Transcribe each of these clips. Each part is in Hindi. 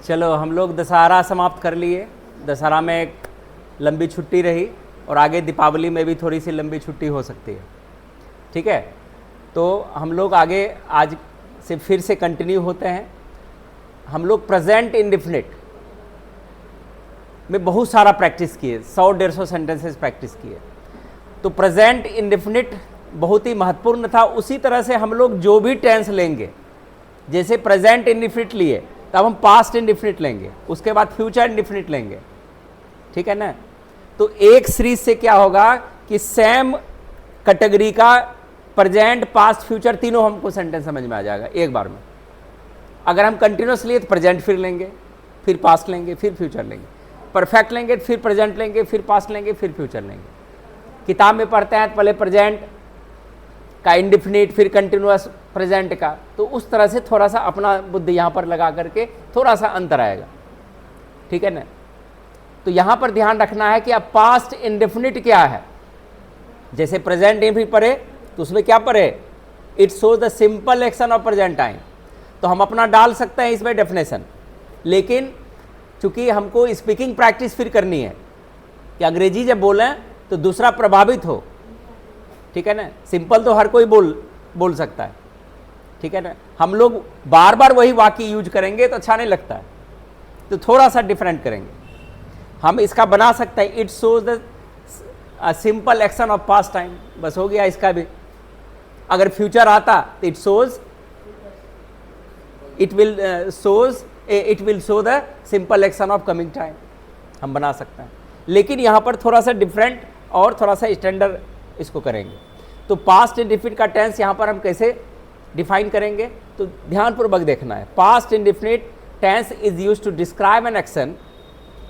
चलो हम लोग दशहरा समाप्त कर लिए। दशहरा में एक लंबी छुट्टी रही और आगे दीपावली में भी थोड़ी सी लंबी छुट्टी हो सकती है। ठीक है, तो हम लोग आगे आज से फिर से कंटिन्यू होते हैं। हम लोग प्रेजेंट इंडेफिनिट में बहुत सारा प्रैक्टिस किए, 100-150 सेंटेंसेस प्रैक्टिस किए। तो प्रेजेंट इंडेफिनिट बहुत ही महत्वपूर्ण था। उसी तरह से हम लोग जो भी टेंस लेंगे, जैसे प्रेजेंट इंडेफिनिट लिए तब हम पास्ट इंडेफिनिट लेंगे, उसके बाद फ्यूचर इंडेफिनिट लेंगे। ठीक है ना। तो एक सीरीज से क्या होगा कि सेम कैटेगरी का प्रेजेंट, पास्ट, फ्यूचर तीनों हमको सेंटेंस समझ में आ जाएगा एक बार में। अगर हम कंटिन्यूस लिए तो प्रेजेंट फिर लेंगे, फिर पास्ट लेंगे, फिर फ्यूचर लेंगे। परफेक्ट लेंगे फिर प्रेजेंट लेंगे, फिर पास्ट लेंगे, फिर फ्यूचर लेंगे। किताब में पढ़ते हैं तो पहले प्रेजेंट का इंडेफिनिट, फिर कंटिन्यूअस प्रेजेंट का। तो उस तरह से थोड़ा सा अपना बुद्धि यहाँ पर लगा करके थोड़ा सा अंतर आएगा। ठीक है ना। तो यहाँ पर ध्यान रखना है कि अब पास्ट इंडेफिनिट क्या है। जैसे प्रेजेंट इंडेफिनिट पढ़े तो उसमें क्या पढ़े, it shows the simple action of present time. तो हम अपना डाल सकते हैं इसमें डेफिनेशन, लेकिन चूंकि हमको स्पीकिंग प्रैक्टिस फिर करनी है कि अंग्रेजी जब बोलें तो दूसरा प्रभावित हो। ठीक है ना। सिंपल तो हर कोई बोल सकता है। ठीक है ना। हम लोग बार बार वही वाक्य यूज करेंगे तो अच्छा नहीं लगता है, तो थोड़ा सा डिफरेंट करेंगे। हम इसका बना सकते हैं, it shows the simple action of past time, बस हो गया इसका भी। अगर फ्यूचर आता तो it will show the simple action of coming time, हम बना सकते हैं। लेकिन यहाँ पर थोड़ा सा डिफरेंट और थोड़ा सा स्टैंडर्ड इसको करेंगे। तो पास्ट इंडेफिनिट का टेंस यहाँ पर हम कैसे डिफाइन करेंगे, तो ध्यानपूर्वक देखना है। Past indefinite tense is used to describe an action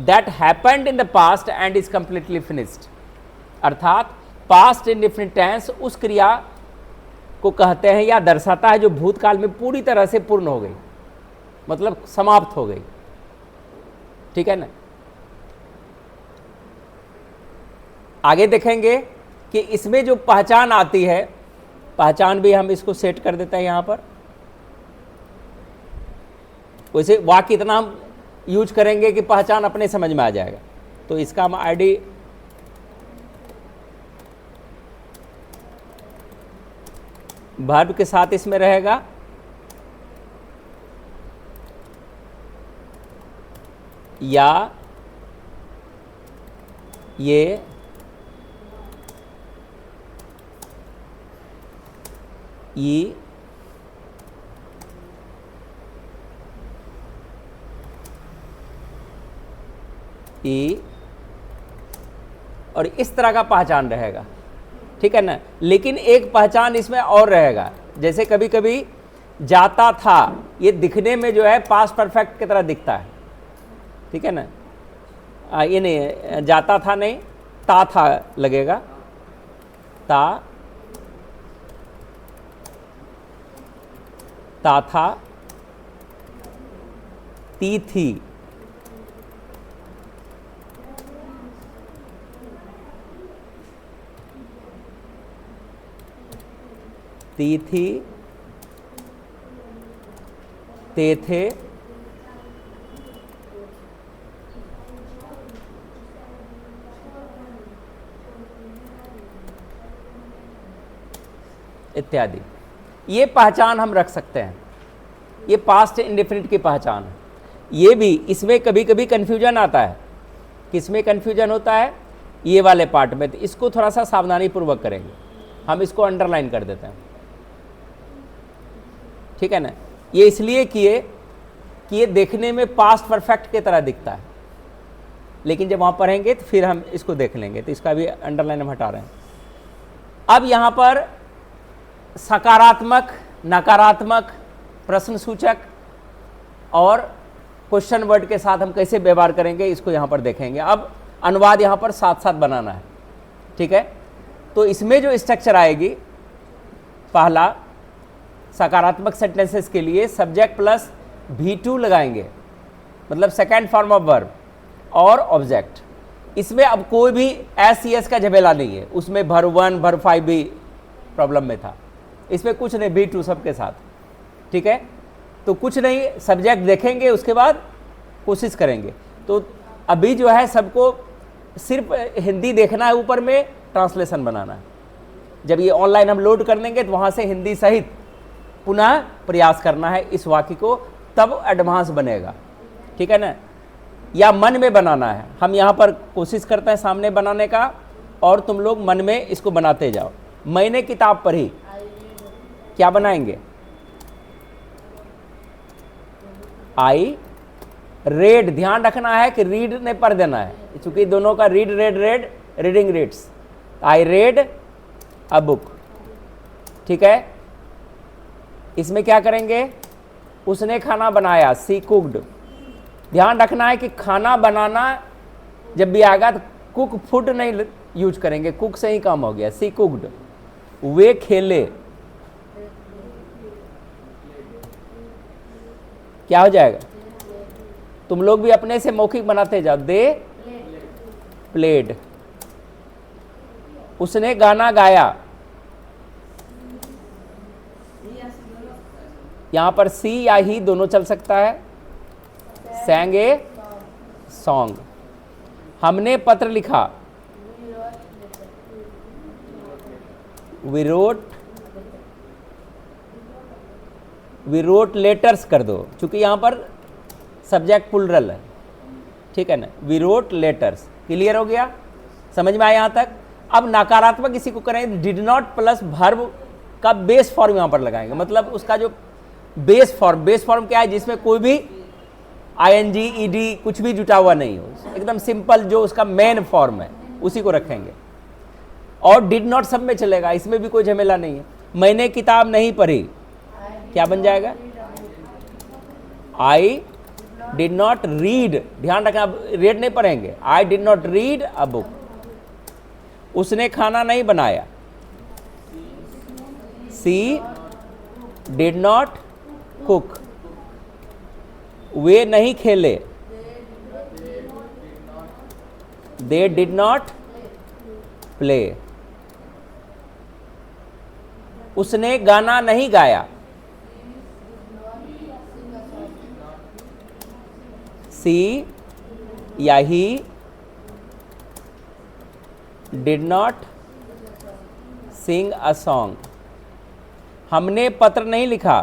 that happened in the past and is completely finished. अर्थात पास्ट इंडेफिनिट टेंस उस क्रिया को कहते हैं या दर्शाता है जो भूतकाल में पूरी तरह से पूर्ण हो गई, मतलब समाप्त हो गई। ठीक है ना। आगे देखेंगे कि इसमें जो पहचान आती है, पहचान भी हम इसको सेट कर देते हैं यहाँ पर। वैसे वाक्य इतना हम यूज करेंगे कि पहचान अपने समझ में आ जाएगा। तो इसका हम आईडी वर्ब के साथ इसमें रहेगा, या ये ई और इस तरह का पहचान रहेगा। ठीक है ना। लेकिन एक पहचान इसमें और रहेगा, जैसे कभी कभी जाता था, ये दिखने में जो है पास्ट परफेक्ट की तरह दिखता है। ठीक है ना। ये नहीं, जाता था नहीं, ता था लगेगा, ता था, ती थी, ती थी, ते थे, इत्यादि। ये पहचान हम रख सकते हैं। ये पास्ट इंडेफिनिट की पहचान है। ये भी इसमें कभी कभी कन्फ्यूजन आता है। किसमें कन्फ्यूजन होता है, ये वाले पार्ट में। तो इसको थोड़ा सा सावधानी पूर्वक करेंगे। हम इसको अंडरलाइन कर देते हैं। ठीक है ना। ये इसलिए किए कि ये देखने में पास्ट परफेक्ट की तरह दिखता है, लेकिन जब वहाँ पढ़ेंगे तो फिर हम इसको देख लेंगे। तो इसका भी अंडरलाइन हम हटा रहे हैं। अब यहाँ पर सकारात्मक, नकारात्मक, प्रश्नसूचक और क्वेश्चन वर्ड के साथ हम कैसे व्यवहार करेंगे, इसको यहाँ पर देखेंगे। अब अनुवाद यहाँ पर साथ साथ बनाना है। ठीक है। तो इसमें जो स्ट्रक्चर आएगी, पहला सकारात्मक सेंटेंसेस के लिए सब्जेक्ट प्लस V2 लगाएंगे, मतलब सेकेंड फॉर्म ऑफ वर्ब और ऑब्जेक्ट। इसमें अब कोई भी SES का झमेला नहीं है। उसमें verb 1 verb 5 भी प्रॉब्लम में था, इसमें कुछ नहीं, V2 सबके साथ। ठीक है। तो कुछ नहीं, सब्जेक्ट देखेंगे, उसके बाद कोशिश करेंगे। तो अभी जो है सबको सिर्फ हिंदी देखना है, ऊपर में ट्रांसलेशन बनाना है। जब ये ऑनलाइन हम लोड कर देंगे तो वहाँ से हिंदी सहित पुनः प्रयास करना है इस वाक्य को, तब एडवांस बनेगा, ठीक है ना। या मन में बनाना है, हम यहाँ पर कोशिश करते हैं सामने बनाने का, और तुम लोग मन में इसको बनाते जाओ। मैंने किताब पढ़ी, क्या बनाएंगे? I read. ध्यान रखना है कि रीड ने पढ़ देना है, चूंकि दोनों का read red red reading reads. I read a book, ठीक है। इसमें क्या करेंगे? उसने खाना बनाया, सी कुक्ड। ध्यान रखना है कि खाना बनाना जब भी आएगा तो कुक फूड नहीं यूज करेंगे, कुक से ही काम हो गया, सी कुक्ड। वे खेले, क्या हो जाएगा? तुम लोग भी अपने से मौखिक बनाते जाओ, दे प्लेड। उसने गाना गाया, यहां पर सी या ही दोनों चल सकता है, sang ए सॉन्ग। हमने पत्र लिखा, वी रोट लेटर्स कर दो, क्योंकि यहां पर सब्जेक्ट प्लुरल है, ठीक है ना। वी रोट लेटर्स, क्लियर हो गया? समझ में आया यहां तक? अब नकारात्मक इसी को करें, डिड नॉट प्लस वर्ब का बेस फॉर्म यहां पर लगाएंगे, मतलब उसका जो बेस फॉर्म क्या है? जिसमें कोई भी आईएनजी ईडी कुछ भी जुटा हुआ नहीं हो, एकदम सिंपल जो उसका मेन फॉर्म है उसी को रखेंगे। और डिड नॉट सब में चलेगा, इसमें भी कोई झमेला नहीं है। मैंने किताब नहीं पढ़ी, क्या बन जाएगा? I did not read. ध्यान रखना, रीड नहीं पढ़ेंगे, I did not read a book. उसने खाना नहीं बनाया, सी डिड नॉट कुक। वे नहीं खेले, दे डिड नॉट प्ले। उसने गाना नहीं गाया, सी या he did not sing a song. हमने पत्र नहीं लिखा,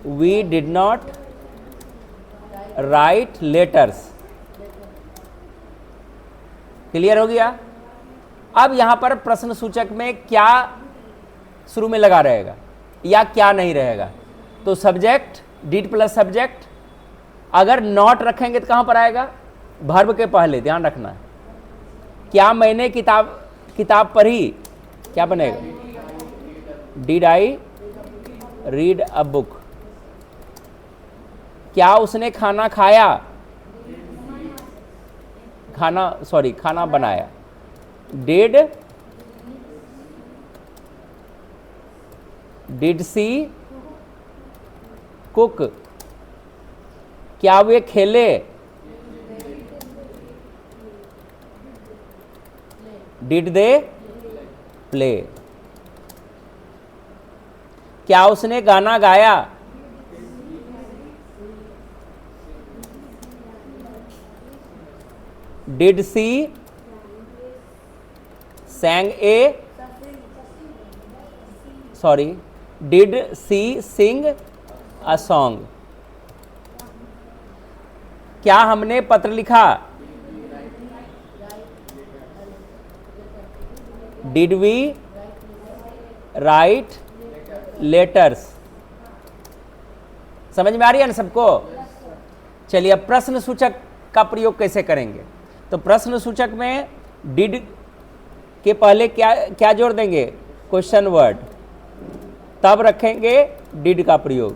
we did not write letters. Clear हो गया? अब यहां पर प्रश्न सूचक में क्या शुरू में लगा रहेगा या क्या नहीं रहेगा? तो सब्जेक्ट, डिड प्लस सब्जेक्ट। अगर नॉट रखेंगे तो कहां पर आएगा? वर्ब के पहले, ध्यान रखना है। क्या मैंने किताब पढ़ी, क्या बनेगा? Did I read a book. क्या उसने खाना खाया? खाना बनाया, डिड सी कुक। क्या वे खेले? Did they play. क्या उसने गाना गाया? Did she sang a did she sing a song. क्या हमने पत्र लिखा? Did we write letters. समझ में आ रही है ना सबको? चलिए अब प्रश्न सूचक का प्रयोग कैसे करेंगे? तो प्रश्न सूचक में डिड के पहले क्या जोड़ देंगे? क्वेश्चन वर्ड, तब रखेंगे डिड का प्रयोग,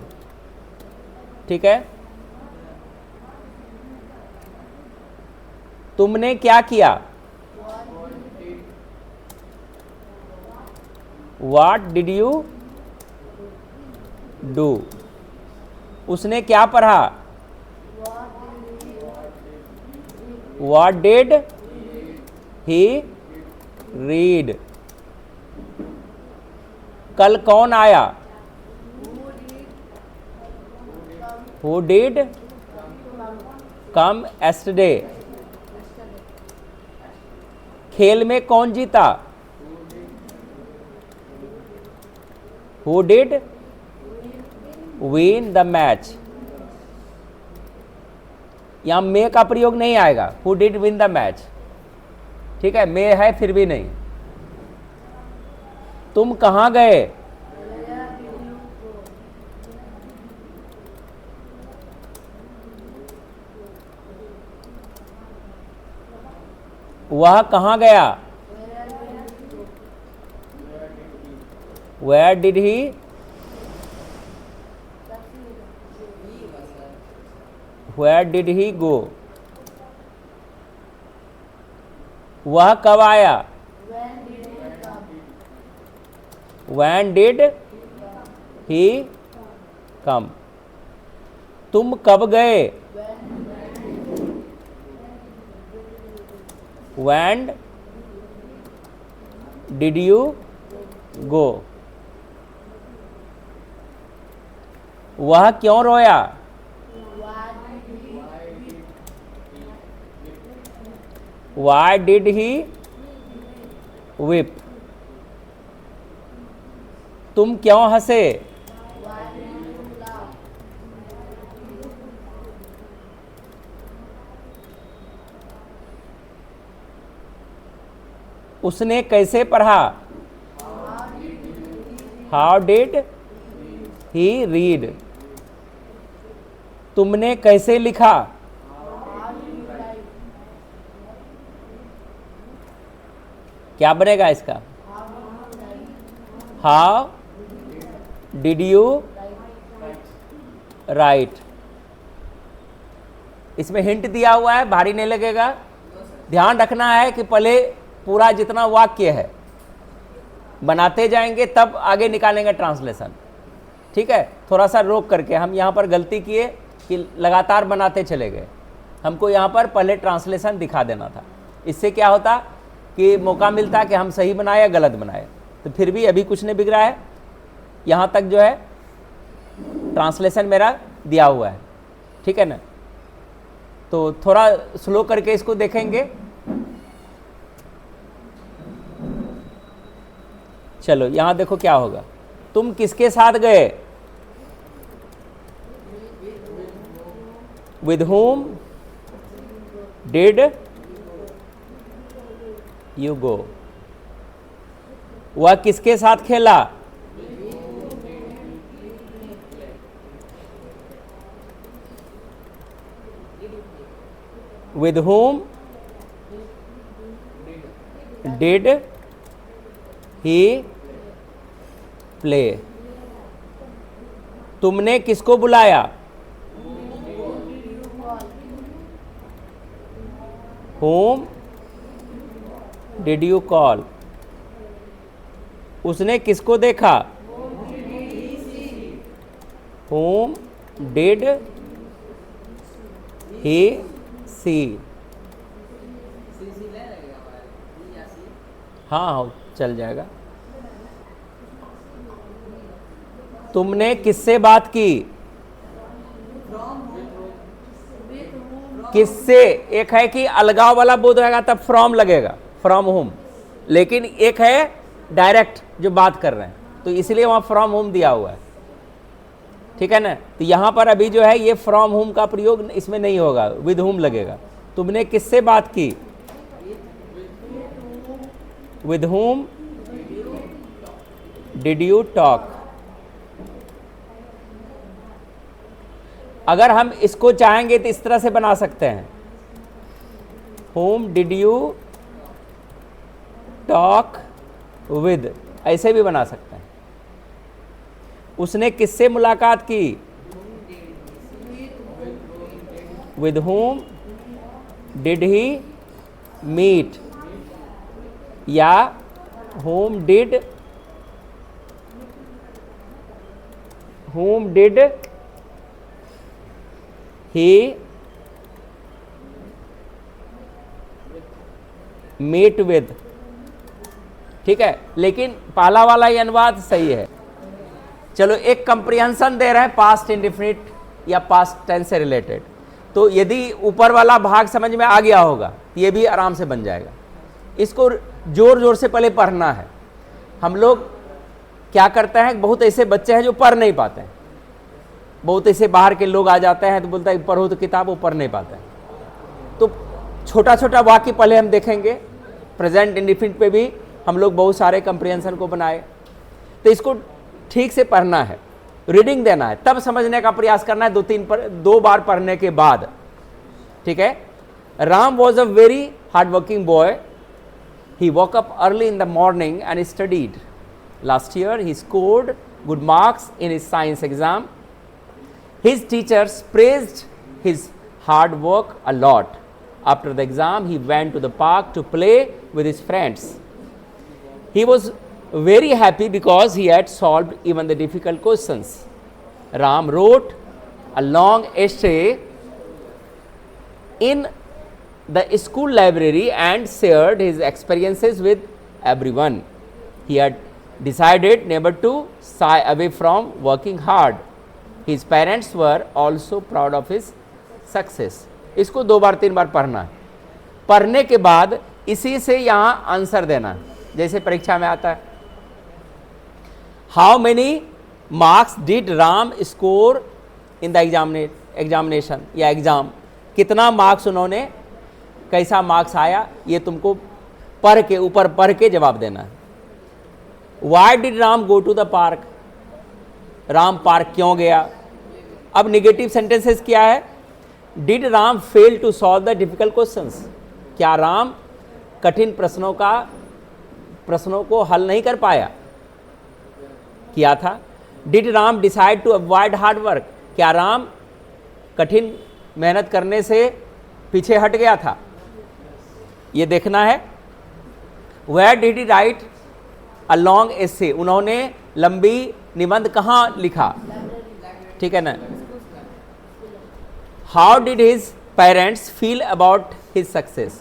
ठीक है। तुमने क्या किया? What did you do. उसने क्या पढ़ा? What did he read. कल कौन आया? Who did come yesterday. खेल में कौन जीता? Who did win the match. यहां मे का प्रयोग नहीं आएगा, who did win the match. ठीक है, मे है फिर भी नहीं। तुम कहां गए? वह कहां गया? Where did he? Where did he go? वह कब आया? When did he come? तुम कब गए? When did you go? वह क्यों रोया? Why did he weep? तुम क्यों हंसे? उसने कैसे पढ़ा? How did he read? तुमने कैसे लिखा? क्या बनेगा इसका? How did you right. इसमें हिंट दिया हुआ है, भारी नहीं लगेगा। ध्यान रखना है कि पहले पूरा जितना वाक्य है बनाते जाएंगे, तब आगे निकालेंगे ट्रांसलेशन। ठीक है, थोड़ा सा रोक करके। हम यहाँ पर गलती किए कि लगातार बनाते चले गए। हमको यहाँ पर पहले ट्रांसलेशन दिखा देना था। इससे क्या होता कि मौका मिलता कि हम सही बनाए या गलत बनाए। तो फिर भी अभी कुछ नहीं बिगड़ा है। यहाँ तक जो है ट्रांसलेशन मेरा दिया हुआ है। ठीक है ना, तो थोड़ा स्लो करके इसको देखेंगे। चलो यहाँ देखो क्या होगा। तुम किसके साथ गए? With whom did you go? वह किसके साथ खेला? With whom did he play? तुमने किसको बुलाया? Whom did you call? उसने किसको देखा? Whom did he see? हाँ चल जाएगा। तुमने किससे बात की? किससे? एक है कि अलगाव वाला बोध होगा तब फ्रॉम लगेगा, फ्रॉम होम। लेकिन एक है डायरेक्ट जो बात कर रहे हैं, तो इसलिए वहां फ्रॉम होम दिया हुआ है। ठीक है ना, तो यहां पर अभी जो है ये फ्रॉम होम का प्रयोग इसमें नहीं होगा, विद होम लगेगा। तुमने किससे बात की? With home did you talk? अगर हम इसको चाहेंगे तो इस तरह से बना सकते हैं, whom did you talk with, ऐसे भी बना सकते हैं। उसने किससे मुलाकात की? with whom did he meet, या whom did he meet with। ठीक है, लेकिन पहला वाला ही अनुवाद सही है। चलो एक कंप्रिहेंशन दे रहे हैं पास्ट इंडेफिनिट या पास्ट टेंस से रिलेटेड। तो यदि ऊपर वाला भाग समझ में आ गया होगा ये भी आराम से बन जाएगा। इसको जोर जोर से पहले पढ़ना है। हम लोग क्या करते हैं, बहुत ऐसे बच्चे हैं जो पढ़ नहीं पाते हैं, बहुत ऐसे बाहर के लोग आ जाते हैं तो बोलता है पढ़ो तो किताब, वो पढ़ नहीं पाते हैं। तो छोटा छोटा वाक्य पहले हम देखेंगे। प्रेजेंट इंडेफिनिट पे भी हम लोग बहुत सारे कंप्रिहेंशन को बनाए, तो इसको ठीक से पढ़ना है, रीडिंग देना है, तब समझने का प्रयास करना है दो बार पढ़ने के बाद, ठीक है। Ram was a very hard working boy. He woke up early in the morning and studied. Last year, he scored good marks in his science exam. His teachers praised his hard work a lot. After the exam, he went to the park to play with his friends. He was very happy because he had solved even the difficult questions. Ram wrote a long essay in the school library and shared his experiences with everyone. He had decided never to shy away from working hard. His parents were also proud of his success. इसको 2 बार 3 बार पढ़ना है। पढ़ने के बाद इसी से यहाँ आंसर देना है, जैसे परीक्षा में आता है। How many marks did Ram score in the examination या एग्जाम? कितना मार्क्स उन्होंने, कैसा मार्क्स आया, ये तुमको पढ़ के, ऊपर पढ़ के जवाब देना है। Why did Ram go to the park? Ram park क्यों गया? अब निगेटिव सेंटेंसेस क्या है? Did Ram fail to solve the difficult questions? क्या राम कठिन प्रश्नों को हल नहीं कर पाया? किया था। Did Ram decide to avoid hard work? क्या राम कठिन मेहनत करने से पीछे हट गया था? ये देखना है। Where did he write a long essay? उन्होंने लंबी निबंध कहाँ लिखा? ठीक है ना। How did his parents feel about his success?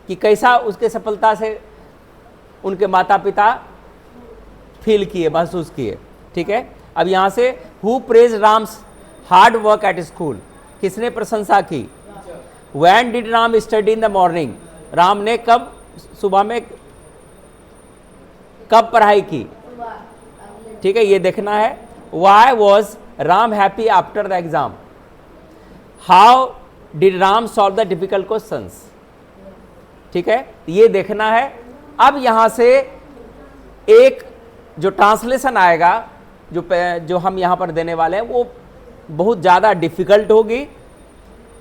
कि कैसा उसके सफलता से उनके माता पिता फील किए, महसूस किए, ठीक है। अब यहाँ से who praised Ram's hard work at school? किसने प्रशंसा की? When did Ram study in the morning? Ram ने कब सुबह में कब पढ़ाई की? ठीक है, ये देखना है। Why was Ram happy after the exam? How did Ram solve the difficult questions? ठीक है, ये देखना है। अब यहाँ से एक जो ट्रांसलेशन आएगा, जो हम यहाँ पर देने वाले हैं, वो बहुत ज़्यादा डिफिकल्ट होगी।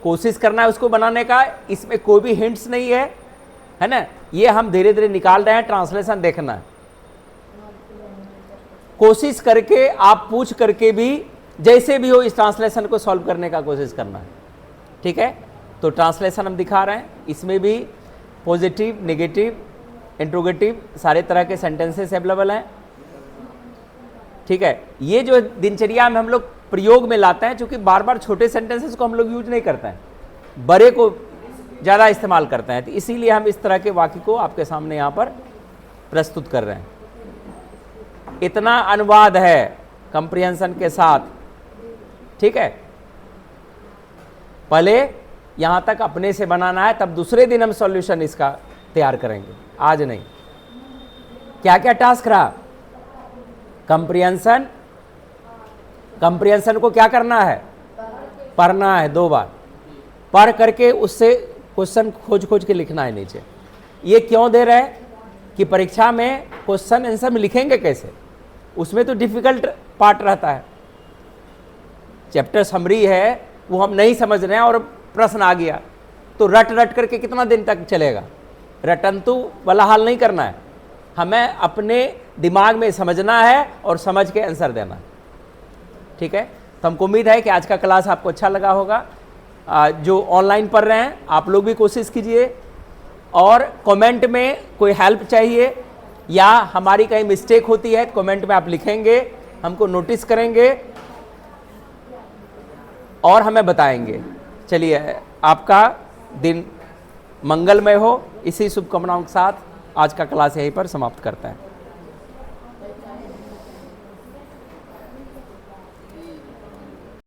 कोशिश करना है उसको बनाने का। इसमें कोई भी हिंट्स नहीं है ना। ये हम धीरे धीरे निकाल रहे हैं, ट्रांसलेशन देखना है। कोशिश करके, आप पूछ करके भी, जैसे भी हो इस ट्रांसलेशन को सॉल्व करने का कोशिश करना है, ठीक है। तो ट्रांसलेशन हम दिखा रहे हैं, इसमें भी पॉजिटिव, नेगेटिव, इंट्रोगेटिव सारे तरह के सेंटेंसेस अवेलेबल हैं, ठीक है। ये जो दिनचर्या में हम लोग प्रयोग में लाते हैं, क्योंकि बार बार छोटे सेंटेंसेस को हम लोग यूज नहीं करते हैं, बड़े को ज़्यादा इस्तेमाल करते हैं, तो इसीलिए हम इस तरह के वाक्य को आपके सामने यहाँ पर प्रस्तुत कर रहे हैं। इतना अनुवाद है कंप्रिहेंशन के साथ, ठीक है। पहले यहाँ तक अपने से बनाना है, तब दूसरे दिन हम सॉल्यूशन इसका तैयार करेंगे, आज नहीं। क्या क्या टास्क रहा? कंप्रिहेंशन को क्या करना है? पढ़ना है 2 बार, पढ़ करके उससे क्वेश्चन खोज के लिखना है नीचे। ये क्यों दे रहे हैं कि परीक्षा में क्वेश्चन आंसर में लिखेंगे कैसे, उसमें तो डिफिकल्ट पार्ट रहता है। चैप्टर समरी है वो हम नहीं समझ रहे हैं और प्रश्न आ गया, तो रट करके कितना दिन तक चलेगा? रटंतु वाला हाल नहीं करना है, हमें अपने दिमाग में समझना है और समझ के आंसर देना है, ठीक है। तो हमको उम्मीद है कि आज का क्लास आपको अच्छा लगा होगा। जो ऑनलाइन पढ़ रहे हैं आप लोग भी कोशिश कीजिए, और कमेंट में कोई हेल्प चाहिए या हमारी कहीं मिस्टेक होती है कमेंट में आप लिखेंगे, हमको नोटिस करेंगे और हमें बताएंगे। चलिए, आपका दिन मंगलमय हो, इसी शुभकामनाओं के साथ आज का क्लास यहीं पर समाप्त करते हैं।